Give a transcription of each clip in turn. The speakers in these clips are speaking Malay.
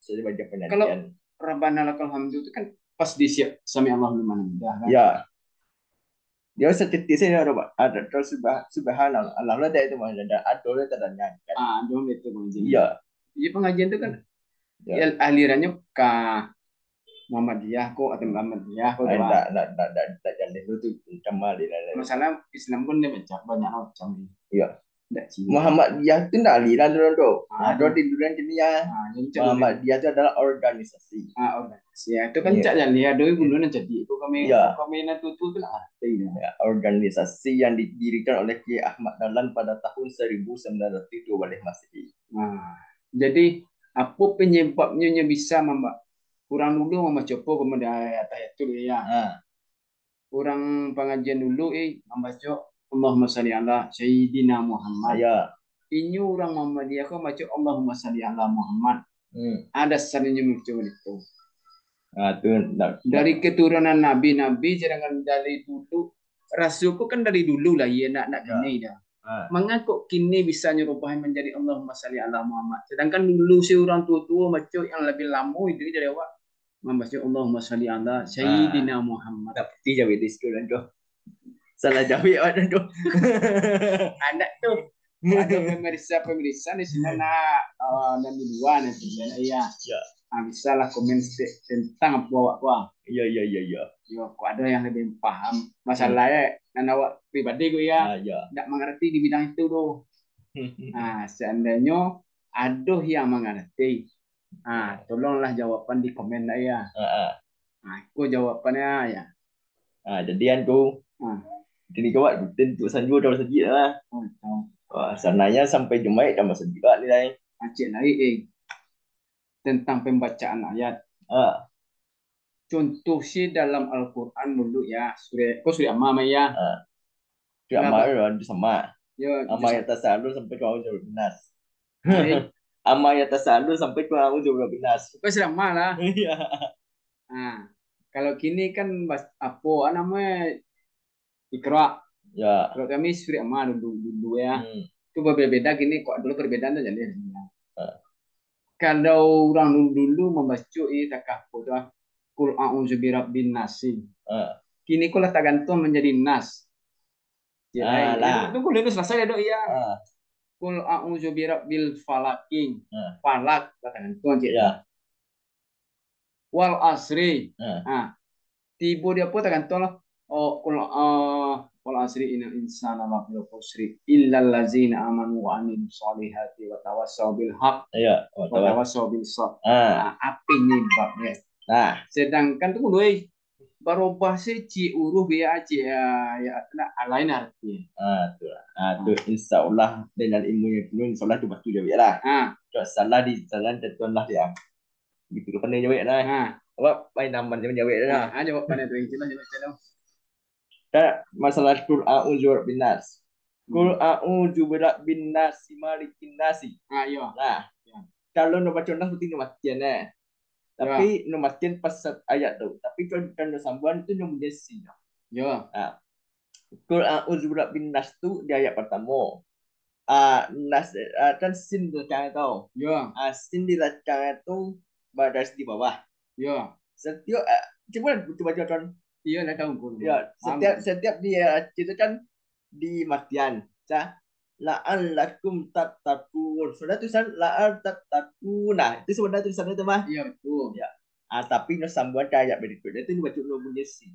saya baca Kalau penyajian. Rabbana lakal hamdu itu kan pas di siap sami Allahu liman hamidah kan. Ya, dia seperti saya ada terus subhanallah, Allah ada itu mana ada adolnya tadanya kan. Ah, dong itu pengajian. Iya, Jadi pengajian itu kan ya, ya. alirannya ke Muhammadiyah kok atau Muhammadiyah kok tuh. Enggak jalan itu tuh kembali lah. Masalah Islam pun dia baca banyak macam ini. Iya. Tidak Cina. Muhammadiyah itu enggak aliran dulu tuh. Nah, Ah, tuh dong. di dunia ini ya. Ah, yang cak dulu. Muhammadiyah itu adalah organisasi. Ah, organisasi. Ya, itu kan cak Iya. jadi ya, doi bunuhnya jadi. Itu Iya. kami nanti itu lah. Tidak. Ya, organisasi yang didirikan oleh Kiai Ahmad Dahlan pada tahun 1907 Masehi. Nah, jadi apa penyebabnya yang bisa membak kurang dulu membaca kemudian ayat-ayat itu ya. Nah, Kurang pengajian dulu membaca Allahumma salli ala Sayyidina Muhammad. ya. Ini orang Muhammadiyah kau baca Allahumma salli ala Muhammad. Hmm. Ada sananya muncul itu. Nah, itu Dari keturunan nabi-nabi jangan dari dulu. Rasulku kan dari dulu lah ya nak ya. gini dah. Nah, Mengapa kini bisa nyerupahin menjadi Allahumma salli ala Muhammad. Sedangkan dulu si orang tua-tua baca yang lebih lama itu dari awak membaca Allahumma salli ala nah, Sayyidina Muhammad. tapi jawab itu sekolah tuh. Salah jawab ada tuh. Ada tuh ada pemirsa di sini nak dan di luar nanti ya. Ya, Bisa lah komen tentang apa. iya, iya, iya, iya. Yo, kok ada yang lebih paham Hmm. masalahnya dan awak pribadi gue ya Ah, ya. tidak mengerti di bidang itu tuh. Nah, seandainya ada yang mengerti, tolonglah jawaban di komen lah ya. Ah, ah. Nah, aku jawabannya ya. Ah, jadian tuh. Nah, Jadi kau tentu sanjur dalam segi lah. tahu. Wah, sananya sampai Jumaid dalam segi juga nilai. Acik lagi tentang pembacaan ayat. Ah, Contoh sih dalam Al-Quran dulu ya, surah Amma ya. ah. Tidak Lah, amal sama. ya, Ama ya tasalu sampai kau jauh binas. Hai, Ama ya tasalu sampai kau jauh binas. pokoknya sudah malah. Iya. Nah, kalau kini kan apa namanya Iqra. Ya. Kalau kami surah Amma dulu ya. Hmm. Itu berbeda gini kok dulu perbedaan tuh jadi. Ah, Kalau orang dulu membaca ini takah tuh kul a'udzu birabbin nasi. ah. Kini kul tergantung menjadi nas. Ah, Jadi itu lah. kul itu selesai ya dok ya. Ah, Kul a'udzu birabbil falaking. ah. Falak tergantung cik. Ya. Wal asri. Ah. Ah, tiba dia pun tergantung lah. Oh, kul wal asri inal insana lafi khusri illa allazina amanu wa amilus solihati wa tawassaw bil haq Ya. wa Tahu. tawassaw bil sabr. Ah. Apa ini babnya? Nah. Sedangkan tuh doi barubah sih ci uruh biar ci ya nak lain arti. Ah, tuh. Ah, tuh. Insya Allah dengan ilmunya dulu, insya Allah tu pasti jawab lah. Ah, Kalau salah di salah tentuan lah dia. Gitu kan dia jawab lah. ah, Apa main naman dia jawab lah. jawabannya tuh itu lah jawabannya. Kan masalah Qul a'udzu bin nas. Qul Hmm. a'udzu bin nasi malikin nasi. Iya. Nah, Ya. kalau no baca nas penting no matian Ya. Tapi no matian pas ayat tu. Tapi kalau no sambuan tu no menjadi. Ya. Nah, Qul a'udzu bin nas tu di ayat pertama. Ah, nas kan sin belakang tau. Ya. Ah, sin di belakang tu badas di bawah. Ya. Setiap coba baca kan. Iya lah tahu guru. Ya, Paham. setiap dia itu kan di matian. Cah, la'allakum tattaqun. Sudah tulisan la'al tattaqun. Nah, itu sebenarnya tulisannya itu mah. Iya betul. Ya. Ah, tapi no sambungan kayak berikutnya itu dibaca lo bunyi si.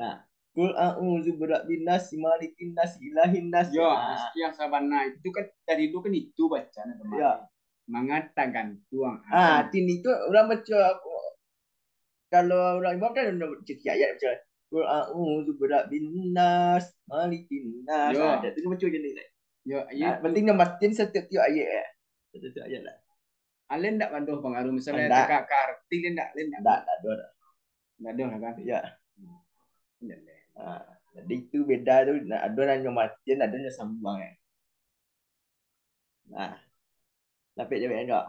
Nah, Qul a'udzu birabbin nas, malikin nas, ilahin nas. Ya, Ah, yang sabana itu kan dari dulu kan itu bacaan teman. ya. Mengatakan tuang. Tini itu orang baca kalau orang imam kan udah cerita ayat macam Qul a'udzu birabbin nas, malikin nas. Ya. Ada tu baca jenis ni. Ya, Nah, itu. penting namatin setiap ayat. Setiap ayat lah. Alen enggak bantu pengaruh misalnya Anda, teka karti enggak alen enggak. enggak ada. Enggak ada kan? Ya. Enggak ada. Ah, jadi itu beda tu. Nah, ada yang nyomatin, ada yang sambung. Nah, tapi jawab enggak.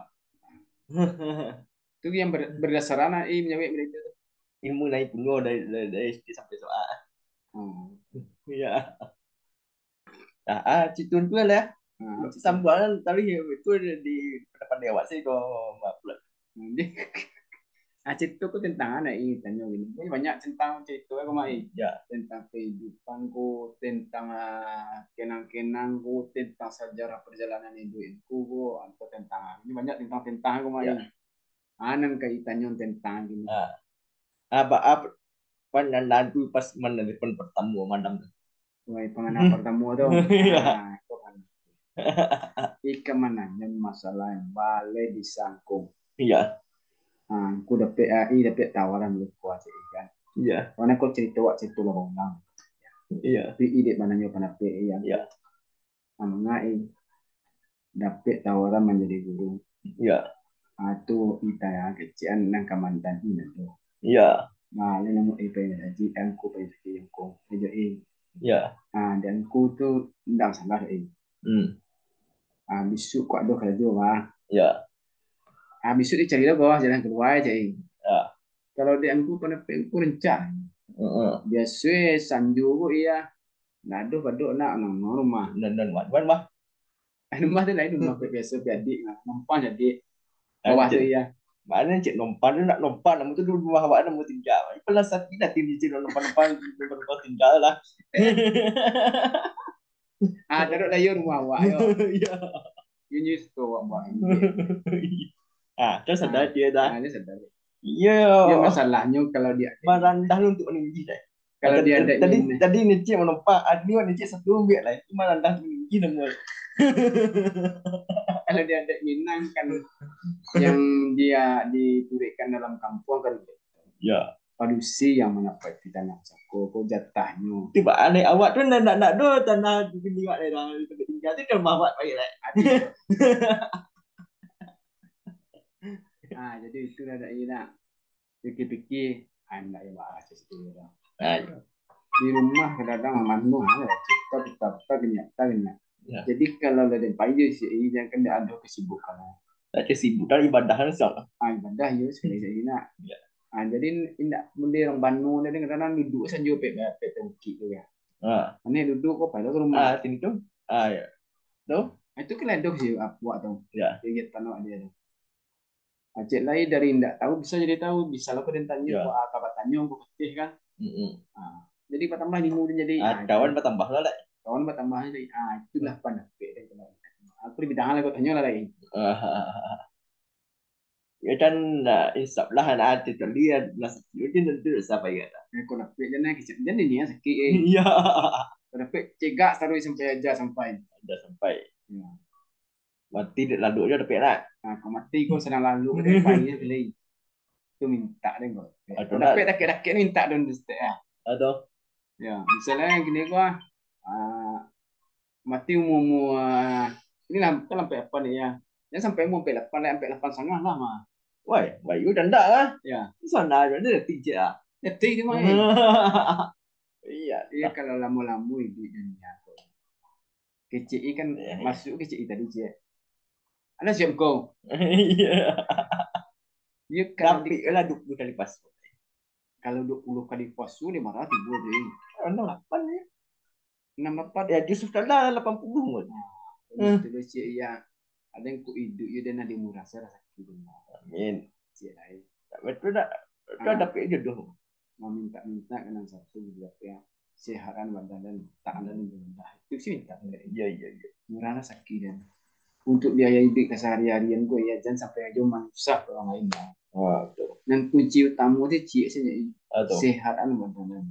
Itu yang berdasarkan menyamai itu. Ilmu naik punya dari SD sampai soal. Hmm. Ya. Nah, citun tu lah. Sambutan tadi itu di depan dewa sih kok pula. Jadi cerita ku tentang anak ini tanya gini. Ini banyak tentang cerita aku mai. Ya, Tentang kehidupanku, tentang kenang-kenangku, tentang sejarah perjalanan hidupku, atau tentang ini banyak tentang aku mai. ya. Anan kaitannya tentang gini. Ah, apa nanti pas mana depan pertemu madam. Wah, pengenal pertama tuh. Iya. Itu kan. Ika mananya masalah yang balai disangkung. Iya, Aku dapet dapet tawaran lu kuat kan. iya, Karena kau cerita cerita lo orang. iya, Ide mananya pada PI yang iya, mengai dapet tawaran menjadi guru. iya, Atau kita ya kecian nang kamantan ini tuh. iya, Nah, ini namu IP haji aku pergi yang kau jadi iya. dan ku tuh ndang salah Hmm, besok kau ada kerja mah. iya, Besok dicari lah kau jalan keluar aja iya. kalau di aku pada pengku rencana Heeh. biasa sanju ko iya nado bado nak nang rumah Dan wan rumah tu lain rumah biasa biadik nampak jadi bawah tu anjir. iya Mana cik nompan dia nak nompan namu tu dulu rumah awak namu tinggal. Pelas sakit dah tim cik nompan tinggal lah. terus lah yo rumah awak yo Iya. yo news tu awak buat ini Terus ada dia dah. dia sedar Iya. ya masalahnya kalau dia ada Marandah lu untuk meninggi dah. kalau Tadi dia ada tadi ini tadi ni cik menompak, ni wan cik satu biar lah. Itu marandah meninggi nama. kalau dia ada minang kan yang dia diberikan dalam kampung kan Ya. padusi yang mendapat di tanah Sako ko jatahnya Tiba aneh awak tu nak do tanah bini awak dah tinggal tu kan awak baik lah. jadi itu ada ini nak fikir-fikir anda yang bahas itu Ayo. di rumah kadang-kadang manu cerita kita kenyataan Ya. jadi kalau ada payah sih jangan kena ada kesibukan Tak sibuk dah ibadah kan sok. ibadah ya sekali sekali nak Ya. jadi tidak mesti orang Bandung dan kadang-kadang duduk saja pe tengki tu ya ini duduk kok pada rumah Sini tu. Ya. Tu. itu keledok sih buat tu Ya. kegiatan dia tu Aceh lain dari tidak tahu bisa jadi tahu bisa lo kena tanya Ya. kok kabar tanya kok ketih kan jadi bertambah lima jadi Kawan bertambah lah. kawan bertambah jadi itulah pendapat aku di bidang lah kau tanya lah lain Ya kan insaf lah anak tu lihat nasi dia nanti siapa ya. kau dapat jadi kisah jadi ni ya sakit Iya. kau dapat cegak taruh sampai aja sampai Dah sampai. ya. Mati dia lalu aja dapat nak. Kau mati kau senang lalu dia pagi beli tu minta deh kau dapat tak minta don deste Atau ya misalnya gini gua mati umur ini lah kita sampai apa nih ya sampai umur sampai 8 lah mah wah, bayu dan dah lah. ya Sana ada dia tinggi ah. detik itu mah Iya. kalau lama-lama hidup dunia kecil kan masuk kecil tadi je ada siap kau Iya. dia kalau Tapi lah 20 kali pas. kalau 20 kali pasu 500 ribu deh 8 ya. 64 Ya Yusuf dah 80. itu dia cik ya ada yang ku hidup ya dan ada murah saya rasa gitu Amin. cik lain Betul tak? Kau dapat jodoh. mau minta kan satu juga ya sehatkan badan dan tak ada yang rendah itu sih minta Iya. murah sakit dan untuk biaya hidup keseharian gue ya jangan sampai aja manusia orang lain Betul. dan kunci utama itu cik saja sehatkan badan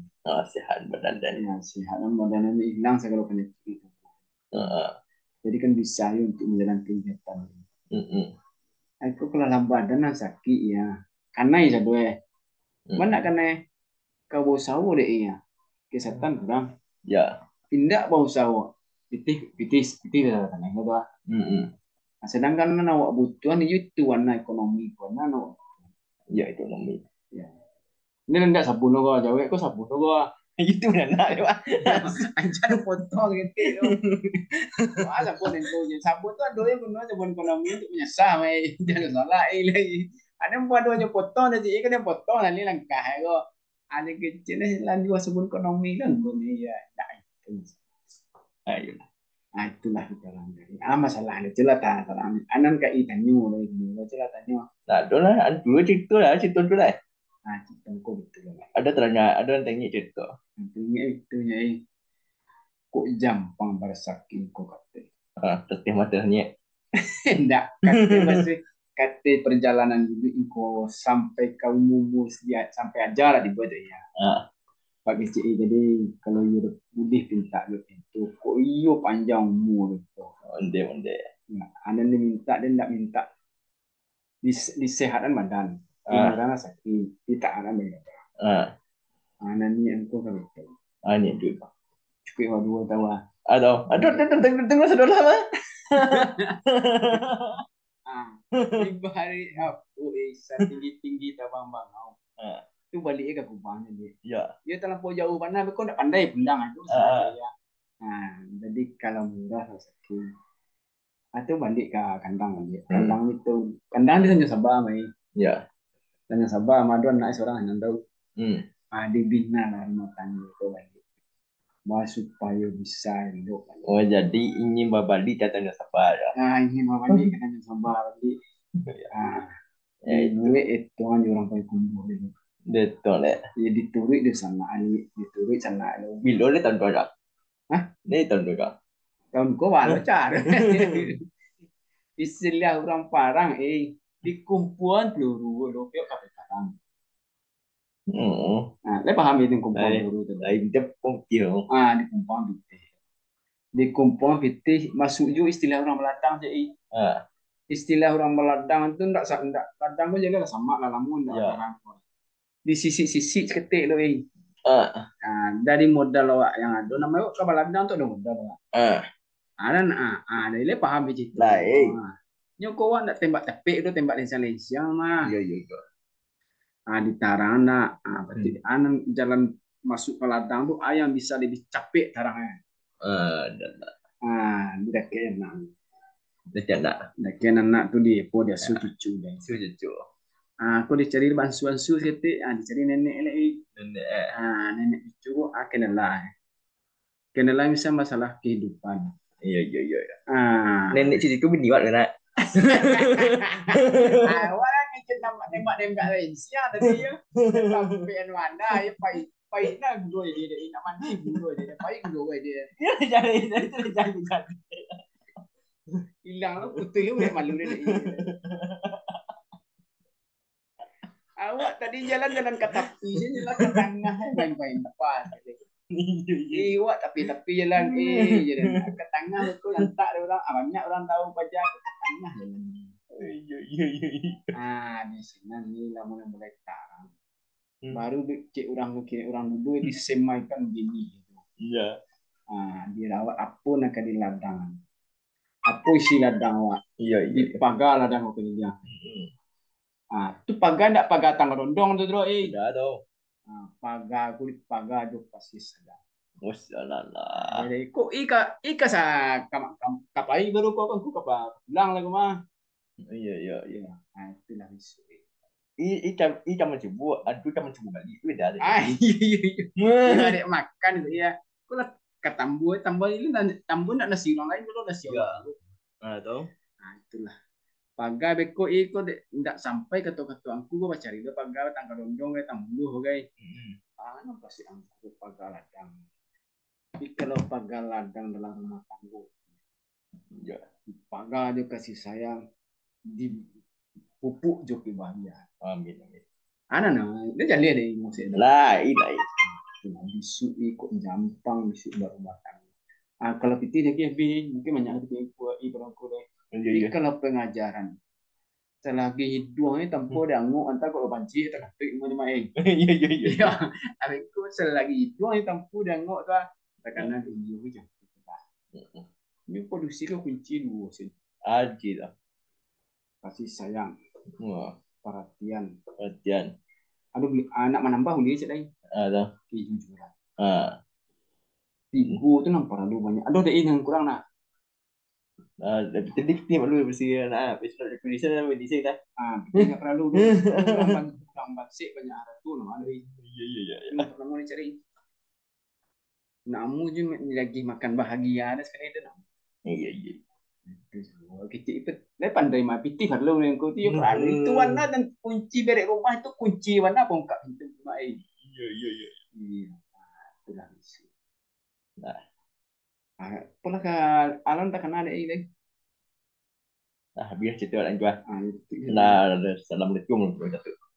Sehat badan dan sehatkan badan hilang segala penyakit itu jadi kan bisa ya untuk menjalankan kegiatan aku kalau badan sakit ya karena ya dua mana karena kau bau sawo deh iya kesehatan kurang ya tidak bau sawo pitis lah kan itu sedangkan awak butuhan itu warna ekonomi warna ya ekonomi ya ini rendah sabun lo jauh aku sabun lo itu nak ya aja potong gitu sabun itu sabun tuh ada yang guna sabun ekonomi untuk menyesal jangan salah lagi ada yang buat doanya potong jadi kan yang potong nanti langkah itu ada kecil nih lanjut sabun ekonomi kan gue nih ya ayo Nah itulah kita langgar. Masalah itu lah tak anan ka itanyo lah ini. Baca lah tanyo. Nah, dulu lah, dulu cerita dulu lah. Nah kita kok betul lah. Ada yang tanya cerita. Itu nya kok jampang bersaki kok kate. Terus matanya. Enggak, kate masih kate perjalanan itu sampai kau mumus dia sampai ajar lah dibuat ya. Pak GCI jadi kalau you boleh pinta lu itu kok iyo panjang umur itu. Onde. Nah, anda ni minta dan tidak minta disehatan badan. Ini sakit, tidak ada banyak. Anda ni engkau kan itu. Ini juga. Cukup dua tahu ah. Tengok sudah lama. Lima hari aku tinggi tabang bangau. Itu balik ke kubangnya dia. Ya. Dia terlampau jauh mana, kau tak pandai pulang itu saja ya. Jadi kalau murah sakit. Atau balik ke kandang dia. Kandang dia hanya Sabah mai. Ya. Hanya Sabah, Madon naik seorang hanya tahu. Dibina lah rumah tangga itu balik. Supaya bisa hidup. Oh jadi ingin babali datang ke Sabah ya. Ingin babali kan hanya Sabah balik. Itu kan orang paling kumpul itu. Betul ya. Ya diturut di sana ali, diturut sana ali. Bilo ni tahun berapa? Ni tahun berapa? Tahun kau walau cara. Istilah orang Parang, di kumpulan peluru, lo kau kafe Parang. Nah, paham itu kumpulan peluru tu. Lain dia pungkil. Di kumpulan bitih. Di kumpulan bitih masuk juga istilah orang Meladang je. Istilah orang Meladang tu ndak Meladang tu jaga sama lah lamun ndak orang. Di sisi ketik lo dari modal awak yang ada namanya kalau Meladang tu ada modal awak. Dia paham begitu. Nyokowak nak tembak tepik tu tembak lencang-lencang mah. Iya. Di Tarana, berarti anan jalan masuk ke ladang tu ayam bisa lebih capek tarangnya. Dia kena. Dia kena nak tu dia su cucu deh. Su cucu. Aku dicari bansuan su ketik, dicari nenek lagi. Nenek cucu kena lah. Kena lah misal masalah kehidupan. Iya. Nenek cucu bini wak nak. Orang ngecek tembak Malaysia tadi ya. Sampai mana ya pahit na guloi dia nak mandi guloi dia pahit guloi dia. Jangan. Hilang lu putih lu malu dia. Awak tadi jalan ke tepi sini lah ke tengah main-main apa. Iwak tapi jalan jalan ke tengah betul lantak dia orang banyak orang tahu pajak ke tengah jalan. Di sini ni lama mulai tarang. Baru cek orang dulu disemaikan begini gitu. Iya. Dirawat apa nak di ladang. Apa isi ladang awak? Iya. Di pagar ladang aku dia. Tu pagar ndak pagar tangga rondong tu bro. Dah tu. Pagar kulit pagar tu pasti sedap. Masyaallah. Jadi kok ika sa kapai baru kok kan ku kapa pulang lah mah. Iya. Itulah isu. Ikan mencubu, aduh ikan mencubu kali itu dah ada. Iya. Ada makan itu ya. Kau lah tambah ini tambah nak nasi orang lain kalau nasi orang. Tahu. Itulah. Pagar beko ikut tidak sampai ke ketua-ketuangku gua cari dia pagar tangga dondong kayak tambuluh kayak. Pasti angku pagar ladang. Tapi kalau pagar ladang dalam rumah tangga. Ya, pagar dia kasih sayang di pupuk joki bahagia. Amin. Dia jangan lihat deh musik. Lah, ini. Bisu ikut jampang bisu baru makan. Kalau kita lagi mungkin banyak kita buat ibarat deh. Jadi kalau pengajaran selagi hidungnya tanpa dangu antar kalau banci tak ketik mana main. Iya. Aku selagi hidungnya tanpa dangu tu karena dia je. Ini produksi lo kunci dua sih. Aji dah. Kasih sayang. Perhatian. Anak menambah boleh cek lagi. Ada. Kejujuran. Tiga tu nampak lu banyak. Ada yang kurang nak. Jadi kita malu bersih nak. Besok definisi dah medisi dah. Tidak terlalu kurang bansik banyak arah tu nama ada. Iya. Tak perlu dicari. Namu je lagi makan bahagia ada sekali itu. Iya, iya. Kecil itu, dia pandai mah piti kalau yang kau tiup itu warna dan kunci berek rumah itu kunci warna bongkar pintu rumah ini. Iya, iya, iya. Iya, itulah isu. Nah, Pernah ke Alan tak kenal ada ini. biar cerita orang gua. Ah, itu. Nah, Assalamualaikum warahmatullahi wabarakatuh.